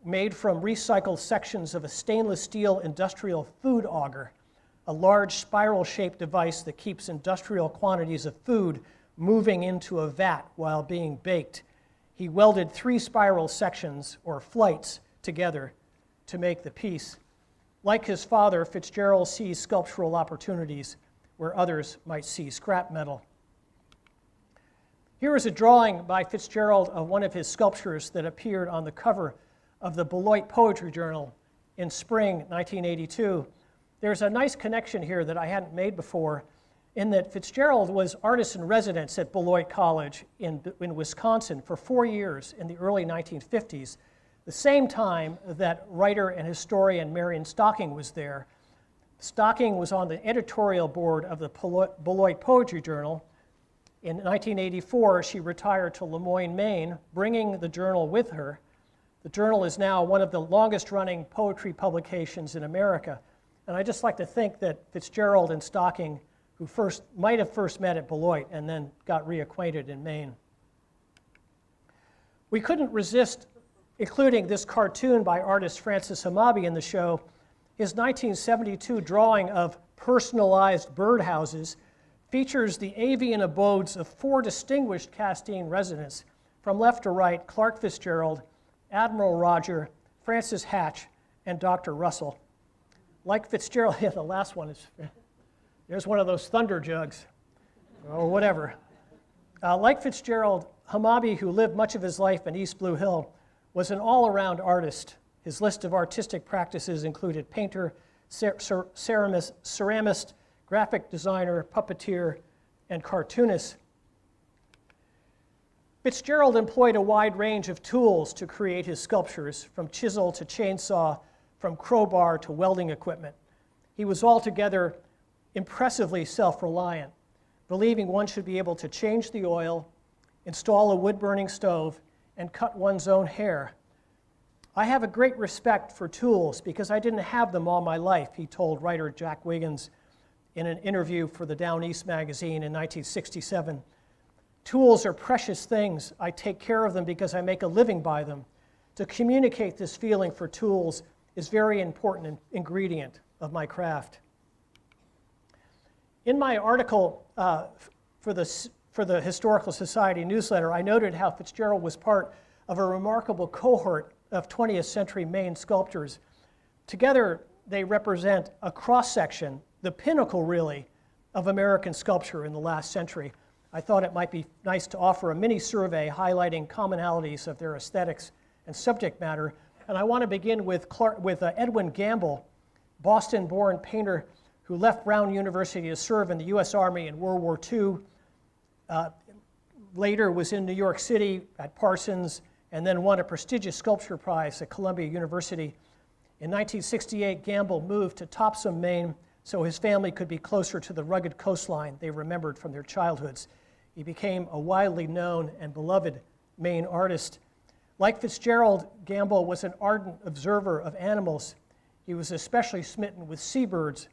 made from recycled sections of a stainless steel industrial food auger, a large spiral-shaped device that keeps industrial quantities of food moving into a vat while being baked. He welded 3 spiral sections, or flights, together to make the piece. Like his father, Fitz-Gerald sees sculptural opportunities where others might see scrap metal. Here is a drawing by Fitz-Gerald of one of his sculptures that appeared on the cover of the Beloit Poetry Journal in spring 1982. There's a nice connection here that I hadn't made before, in that Fitz-Gerald was artist-in-residence at Beloit College in Wisconsin for 4 years in the early 1950s, the same time that writer and historian Marion Stocking was there. Stocking was on the editorial board of the Beloit Poetry Journal. In 1984, she retired to Lemoyne, Maine, bringing the journal with her. The journal is now one of the longest-running poetry publications in America. And I just like to think that Fitz-Gerald and Stocking, who might have first met at Beloit and then got reacquainted in Maine. We couldn't resist including this cartoon by artist Francis Hamabi in the show. His 1972 drawing of personalized birdhouses features the avian abodes of 4 distinguished Castine residents. From left to right, Clark Fitz-Gerald, Admiral Roger, Francis Hatch, and Dr. Russell. Like Fitz-Gerald, yeah, the last one is, there's one of those thunder jugs, or whatever. Like Fitz-Gerald, Hamabi, who lived much of his life in East Blue Hill, was an all-around artist. His list of artistic practices included painter, ceramist, graphic designer, puppeteer, and cartoonist. Fitz-Gerald employed a wide range of tools to create his sculptures, from chisel to chainsaw, from crowbar to welding equipment. He was altogether impressively self-reliant, believing one should be able to change the oil, install a wood-burning stove, and cut one's own hair. "I have a great respect for tools because I didn't have them all my life," he told writer Jack Wiggins in an interview for the Down East magazine in 1967. "Tools are precious things. I take care of them because I make a living by them. To communicate this feeling for tools is very important ingredient of my craft." In my article for the Historical Society newsletter, I noted how Fitz-Gerald was part of a remarkable cohort of 20th century Maine sculptors. Together, they represent a cross-section, the pinnacle, really, of American sculpture in the last century. I thought it might be nice to offer a mini-survey highlighting commonalities of their aesthetics and subject matter. And I want to begin with Edwin Gamble, Boston-born painter who left Brown University to serve in the U.S. Army in World War II. Later was in New York City at Parsons, and then won a prestigious sculpture prize at Columbia University. In 1968, Gamble moved to Topsham, Maine, so his family could be closer to the rugged coastline they remembered from their childhoods. He became a widely known and beloved Maine artist. Like Fitz-Gerald, Gamble was an ardent observer of animals. He was especially smitten with seabirds.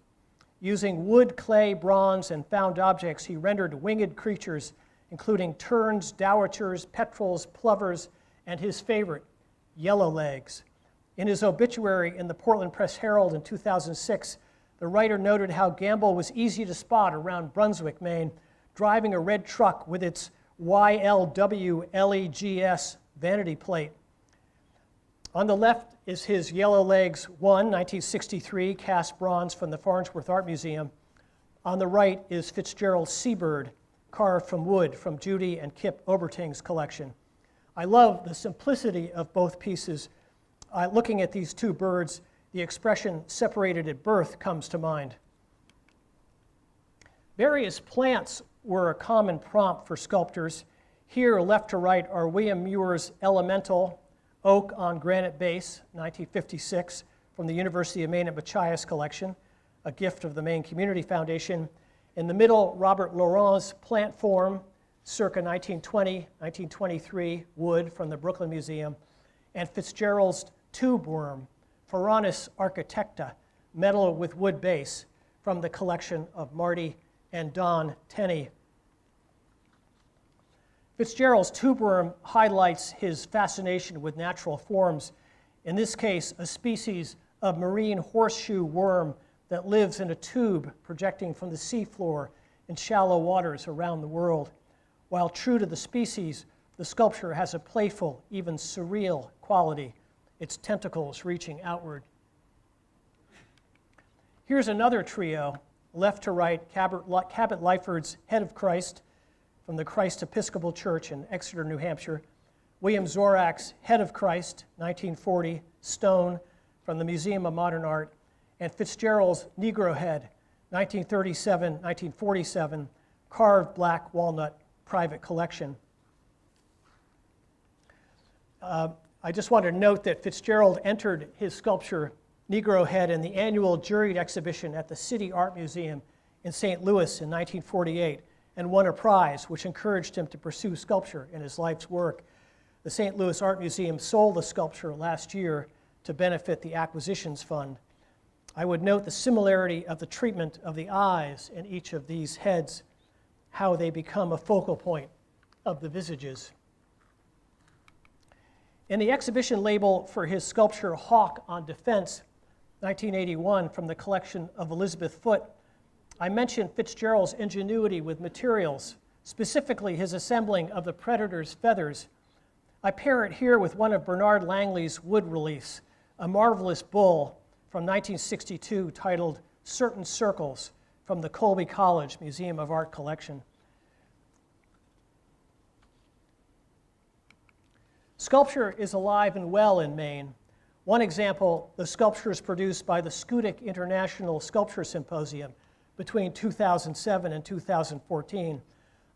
Using wood, clay, bronze, and found objects, he rendered winged creatures, including terns, dowitchers, petrels, plovers, and his favorite, yellowlegs. In his obituary in the Portland Press-Herald in 2006, the writer noted how Gamble was easy to spot around Brunswick, Maine, driving a red truck with its YLWLEGS vanity plate. On the left is his Yellow Legs 1, 1963, cast bronze from the Farnsworth Art Museum. On the right is Fitz-Gerald's Seabird, carved from wood from Judy and Kip Oberting's collection. I love the simplicity of both pieces. Looking at these two birds, the expression separated at birth comes to mind. Various plants were a common prompt for sculptors. Here, left to right, are William Muir's Elemental, oak on granite base, 1956, from the University of Maine at Machias collection, a gift of the Maine Community Foundation. In the middle, Robert Laurent's plant form, circa 1920, 1923, wood from the Brooklyn Museum, and Fitz-Gerald's tube worm, Phoronus architecta, metal with wood base, from the collection of Marty and Don Tenney. Fitz-Gerald's tube worm highlights his fascination with natural forms, in this case, a species of marine horseshoe worm that lives in a tube projecting from the seafloor in shallow waters around the world. While true to the species, the sculpture has a playful, even surreal quality, its tentacles reaching outward. Here's another trio, left to right, Cabot Lyford's Head of Christ from the Christ Episcopal Church in Exeter, New Hampshire, William Zorach's Head of Christ, 1940, stone from the Museum of Modern Art, and Fitz-Gerald's Negro Head, 1937-1947, carved black walnut, private collection. I just want to note that Fitz-Gerald entered his sculpture, Negro Head, in the annual juried exhibition at the City Art Museum in St. Louis in 1948 and won a prize which encouraged him to pursue sculpture in his life's work. The St. Louis Art Museum sold the sculpture last year to benefit the Acquisitions Fund. I would note the similarity of the treatment of the eyes in each of these heads, how they become a focal point of the visages. In the exhibition label for his sculpture Hawk on Defense, 1981, from the collection of Elizabeth Foote, I mentioned Fitz-Gerald's ingenuity with materials, specifically his assembling of the predator's feathers. I pair it here with one of Bernard Langley's wood reliefs, a marvelous bull from 1962 titled Certain Circles from the Colby College Museum of Art collection. Sculpture is alive and well in Maine. One example, the sculptures produced by the Schoodic International Sculpture Symposium between 2007 and 2014.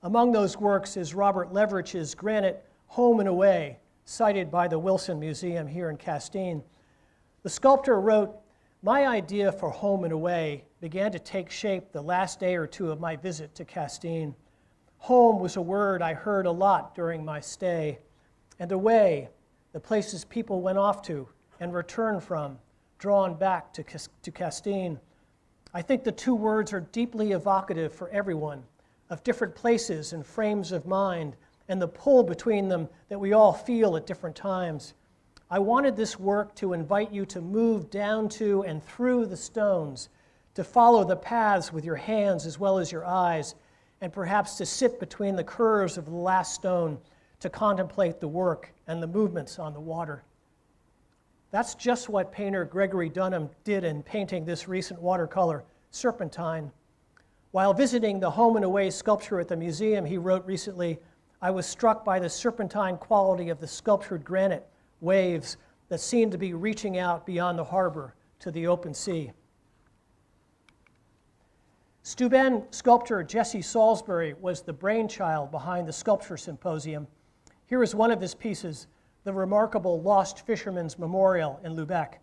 Among those works is Robert Leverich's granite Home and Away, cited by the Wilson Museum here in Castine. The sculptor wrote, "My idea for Home and Away began to take shape the last day or two of my visit to Castine. Home was a word I heard a lot during my stay, and away, the places people went off to and returned from, drawn back to Castine. I think the two words are deeply evocative for everyone, of different places and frames of mind, and the pull between them that we all feel at different times. I wanted this work to invite you to move down to and through the stones, to follow the paths with your hands as well as your eyes, and perhaps to sit between the curves of the last stone to contemplate the work and the movements on the water." That's just what painter Gregory Dunham did in painting this recent watercolor, Serpentine. While visiting the Home and Away sculpture at the museum, he wrote recently, "I was struck by the serpentine quality of the sculptured granite waves that seemed to be reaching out beyond the harbor to the open sea." Steuben sculptor Jesse Salisbury was the brainchild behind the Sculpture Symposium. Here is one of his pieces, the remarkable Lost Fisherman's Memorial in Lubec.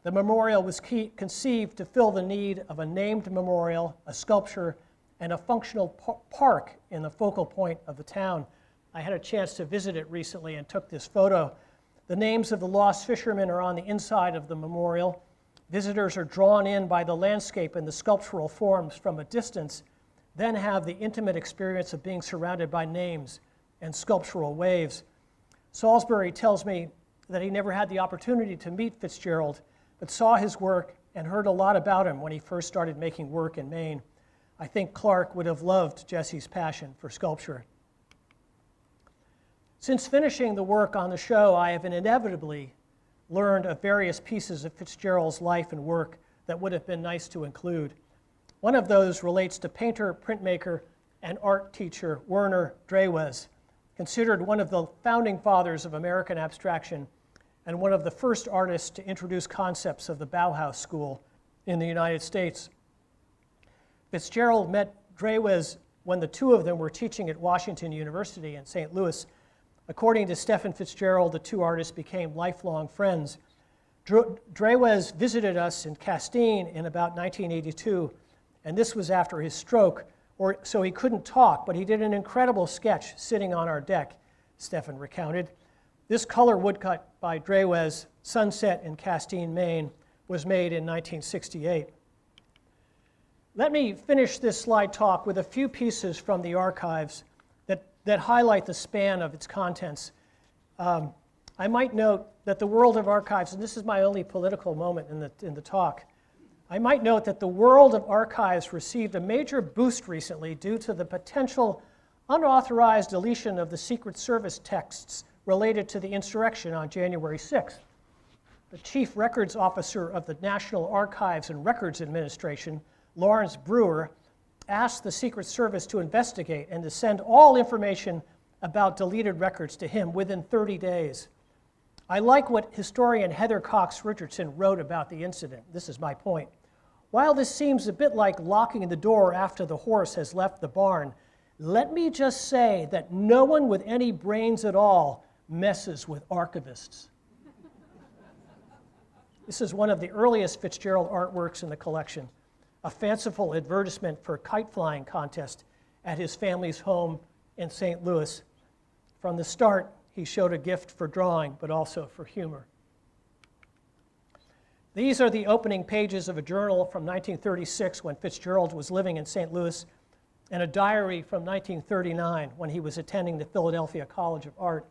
The memorial was conceived to fill the need of a named memorial, a sculpture, and a functional park in the focal point of the town. I had a chance to visit it recently and took this photo. The names of the lost fishermen are on the inside of the memorial. Visitors are drawn in by the landscape and the sculptural forms from a distance, then have the intimate experience of being surrounded by names and sculptural waves. Salisbury tells me, that he never had the opportunity to meet Fitz-Gerald, but saw his work and heard a lot about him when he first started making work in Maine. I think Clark would have loved Jesse's passion for sculpture. Since finishing the work on the show, I have inevitably learned of various pieces of Fitz-Gerald's life and work that would have been nice to include. One of those relates to painter, printmaker, and art teacher Werner Drewes, considered one of the founding fathers of American abstraction and one of the first artists to introduce concepts of the Bauhaus School in the United States. Fitz-Gerald met Drewes when the two of them were teaching at Washington University in St. Louis. According to Stephen Fitz-Gerald, the two artists became lifelong friends. Drewes visited us in Castine in about 1982, and this was after his stroke, so he couldn't talk, but he did an incredible sketch sitting on our deck, Stephen recounted. This color woodcut by Drewes, Sunset in Castine, Maine, was made in 1968. Let me finish this slide talk with a few pieces from the archives that highlight the span of its contents. I might note that the world of archives, and this is my only political moment in the talk, I might note that the world of archives received a major boost recently due to the potential unauthorized deletion of the Secret Service texts related to the insurrection on January 6th. The chief records officer of the National Archives and Records Administration, Lawrence Brewer, asked the Secret Service to investigate and to send all information about deleted records to him within 30 days. I like what historian Heather Cox Richardson wrote about the incident. This is my point. While this seems a bit like locking the door after the horse has left the barn, let me just say that no one with any brains at all messes with archivists. This is one of the earliest Fitz-Gerald artworks in the collection, a fanciful advertisement for a kite flying contest at his family's home in St. Louis. From the start, he showed a gift for drawing, but also for humor. These are the opening pages of a journal from 1936 when Fitz-Gerald was living in St. Louis, and a diary from 1939 when he was attending the Philadelphia College of Art.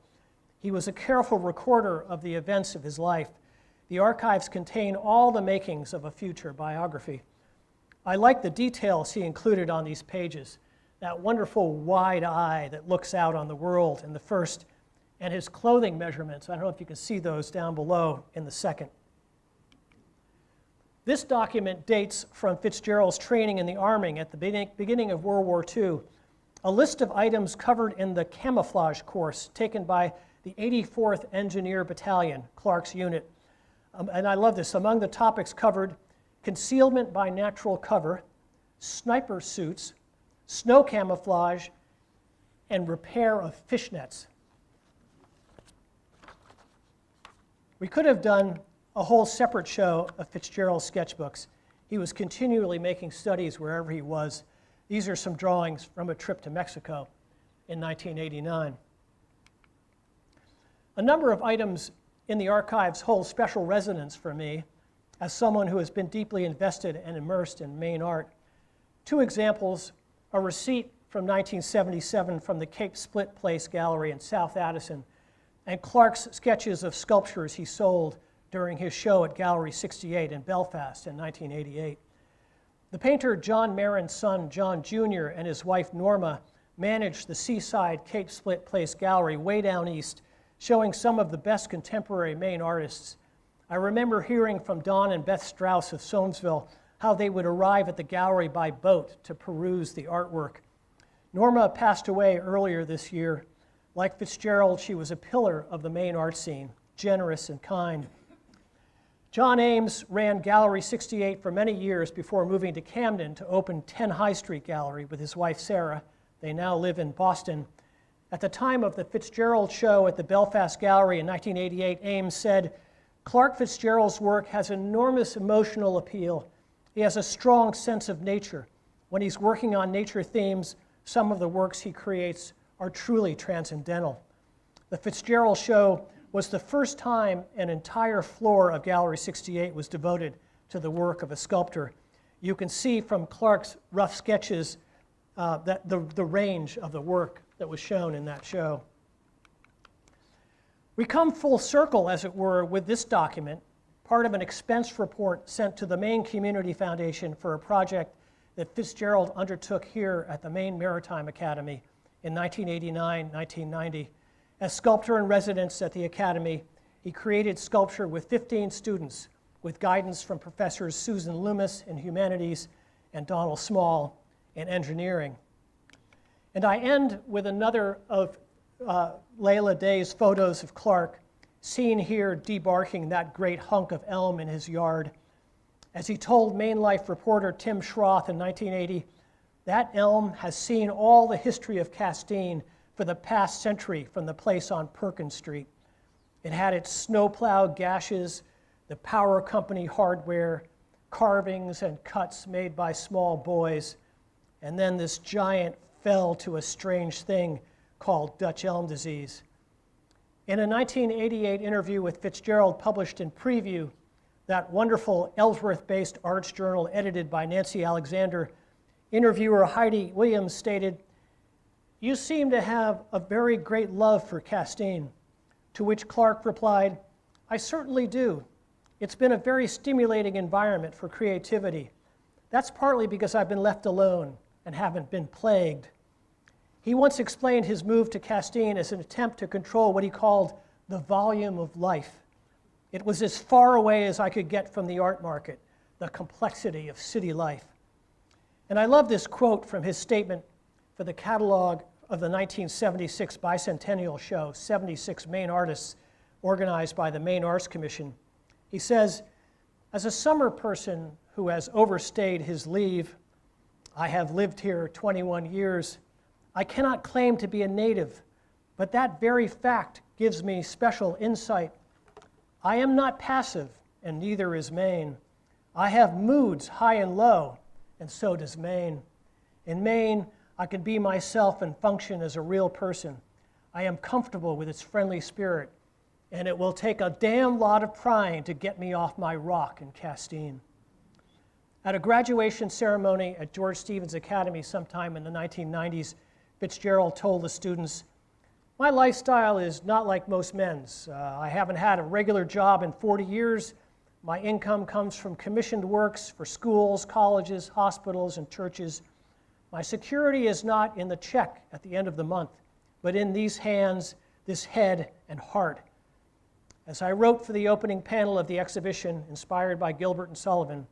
He was a careful recorder of the events of his life. The archives contain all the makings of a future biography. I like the details he included on these pages, that wonderful wide eye that looks out on the world in the first, and his clothing measurements. I don't know if you can see those down below in the second. This document dates from Fitz-Gerald's training in the Army at the beginning of World War II, a list of items covered in the camouflage course taken by the 84th Engineer Battalion, Clark's unit. And I love this. Among the topics covered, concealment by natural cover, sniper suits, snow camouflage, and repair of fishnets. We could have done a whole separate show of Fitz-Gerald's sketchbooks. He was continually making studies wherever he was. These are some drawings from a trip to Mexico in 1989. A number of items in the archives hold special resonance for me as someone who has been deeply invested and immersed in Maine art. Two examples: a receipt from 1977 from the Cape Split Place Gallery in South Addison, and Clark's sketches of sculptures he sold during his show at Gallery 68 in Belfast in 1988. The painter John Marin's son, John Jr., and his wife Norma managed the seaside Cape Split Place Gallery way down east, showing some of the best contemporary Maine artists. I remember hearing from Don and Beth Strauss of Soamesville how they would arrive at the gallery by boat to peruse the artwork. Norma passed away earlier this year. Like Fitz-Gerald, she was a pillar of the Maine art scene, generous and kind. John Ames ran Gallery 68 for many years before moving to Camden to open 10 High Street Gallery with his wife Sarah. They now live in Boston. At the time of the Fitz-Gerald show at the Belfast Gallery in 1988, Ames said, "Clark Fitz-Gerald's work has enormous emotional appeal. He has a strong sense of nature. When he's working on nature themes, some of the works he creates are truly transcendental." The Fitz-Gerald show was the first time an entire floor of Gallery 68 was devoted to the work of a sculptor. You can see from Clark's rough sketches that the range of the work that was shown in that show. We come full circle, as it were, with this document, part of an expense report sent to the Maine Community Foundation for a project that Fitz-Gerald undertook here at the Maine Maritime Academy in 1989-1990. As sculptor-in-residence at the Academy, he created sculpture with 15 students, with guidance from Professors Susan Loomis in humanities and Donald Small in engineering. And I end with another of Layla Day's photos of Clark, seen here debarking that great hunk of elm in his yard. As he told Maine Life reporter Tim Schroth in 1980, that elm has seen all the history of Castine for the past century from the place on Perkins Street. It had its snowplow gashes, the power company hardware, carvings and cuts made by small boys, and then this giant fell to a strange thing called Dutch elm disease. In a 1988 interview with Fitz-Gerald published in Preview, that wonderful Ellsworth-based arts journal edited by Nancy Alexander, interviewer Heidi Williams stated, "You seem to have a very great love for Castine," to which Clark replied, "I certainly do. It's been a very stimulating environment for creativity. That's partly because I've been left alone and haven't been plagued." He once explained his move to Castine as an attempt to control what he called the volume of life. It was as far away as I could get from the art market, the complexity of city life. And I love this quote from his statement for the catalog of the 1976 bicentennial show, 76 Maine Artists, organized by the Maine Arts Commission. He says, "As a summer person who has overstayed his leave, I have lived here 21 years, I cannot claim to be a native, but that very fact gives me special insight. I am not passive, and neither is Maine. I have moods high and low, and so does Maine. In Maine, I can be myself and function as a real person. I am comfortable with its friendly spirit, and it will take a damn lot of prying to get me off my rock in Castine." At a graduation ceremony at George Stevens Academy sometime in the 1990s, Fitz-Gerald told the students, "My lifestyle is not like most men's. I haven't had a regular job in 40 years. My income comes from commissioned works for schools, colleges, hospitals, and churches. My security is not in the check at the end of the month, but in these hands, this head and heart." As I wrote for the opening panel of the exhibition, inspired by Gilbert and Sullivan,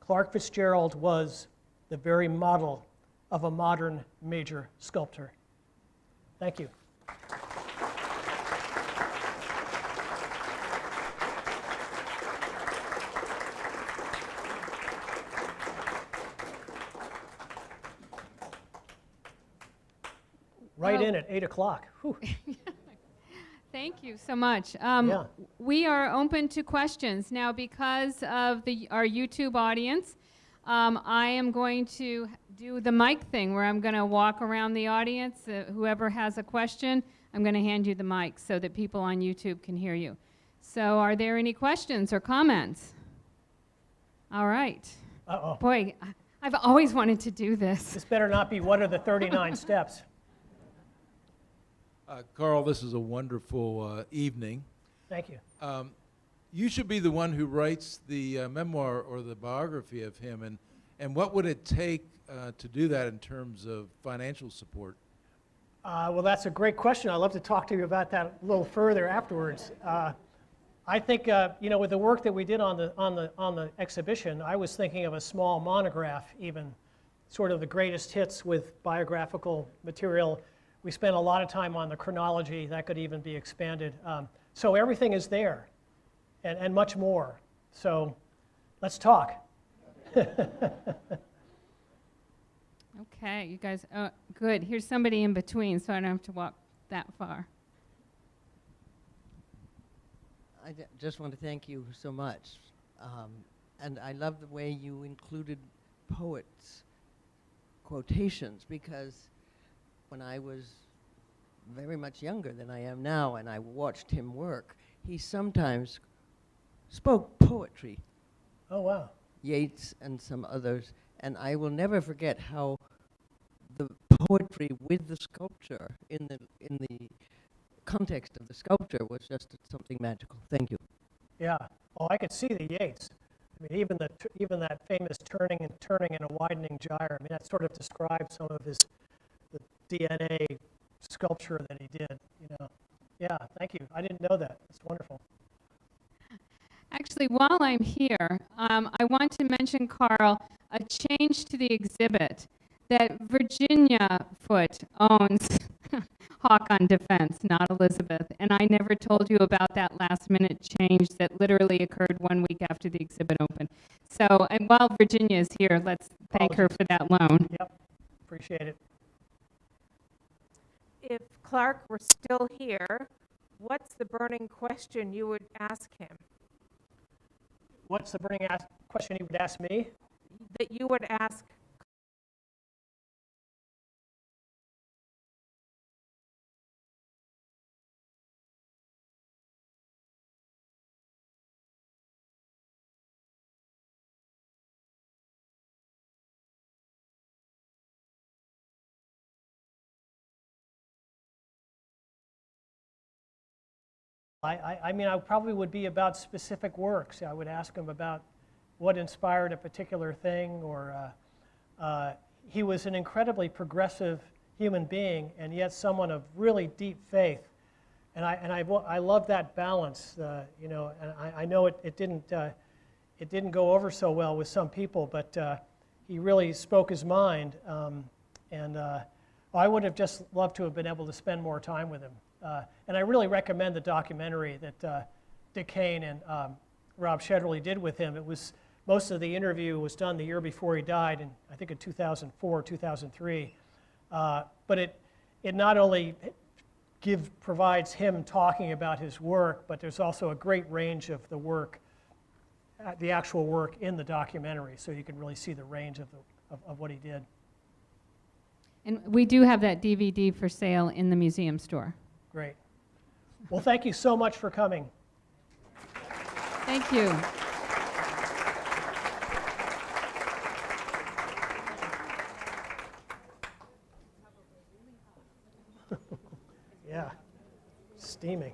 Clark Fitz-Gerald was the very model of a modern major sculptor. Thank you. Right in at 8 o'clock. Whew. Thank you so much. Yeah. We are open to questions. Now, because of our YouTube audience, I am going to do the mic thing where I'm going to walk around the audience. Whoever has a question, I'm going to hand you the mic so that people on YouTube can hear you. So are there any questions or comments? All right. Uh-oh. Boy, I've always wanted to do this. This better not be one of the 39 steps. Carl, this is a wonderful evening. Thank you. You should be the one who writes the memoir or the biography of him, and what would it take to do that in terms of financial support? Well, that's a great question. I'd love to talk to you about that a little further afterwards. I think, with the work that we did on the exhibition, I was thinking of a small monograph, even sort of the greatest hits with biographical material. We spent a lot of time on the chronology. That could even be expanded. So everything is there, and much more. So let's talk. Okay, you guys, good. Here's somebody in between, so I don't have to walk that far. I just want to thank you so much. And I love the way you included poets' quotations, because when I was very much younger than I am now and I watched him work, he sometimes spoke poetry. Oh, wow. Yeats and some others. And I will never forget how the poetry with the sculpture in the context of the sculpture was just something magical. Thank you. Yeah. Oh, I could see the Yates. I mean, even that famous turning and a widening gyre. I mean, that sort of describes some of the DNA sculpture that he did. You know. Yeah. Thank you. I didn't know that. That's wonderful. Actually, while I'm here, I want to mention, Carl, a change to the exhibit that Virginia Foote owns Hawk on Defense, not Elizabeth. And I never told you about that last minute change that literally occurred 1 week after the exhibit opened. So, and while Virginia is here, let's thank her for that loan. Yep. Appreciate it. If Clark were still here, what's the burning question you would ask him? What's the burning question you would ask me? That you would ask I mean, I probably would be about specific works. I would ask him about what inspired a particular thing, or he was an incredibly progressive human being, and yet someone of really deep faith. And I love that balance, you know. And I know it didn't go over so well with some people, but he really spoke his mind. I would have just loved to have been able to spend more time with him. And I really recommend the documentary that Dick Kane and Rob Shedderly did with him. Most of the interview was done the year before he died, I think in 2004, 2003. But it not only provides him talking about his work, but there's also a great range of the work, the actual work in the documentary, so you can really see the range of what he did. And we do have that DVD for sale in the museum store. Great. Well, thank you so much for coming. Thank you. Yeah, steaming.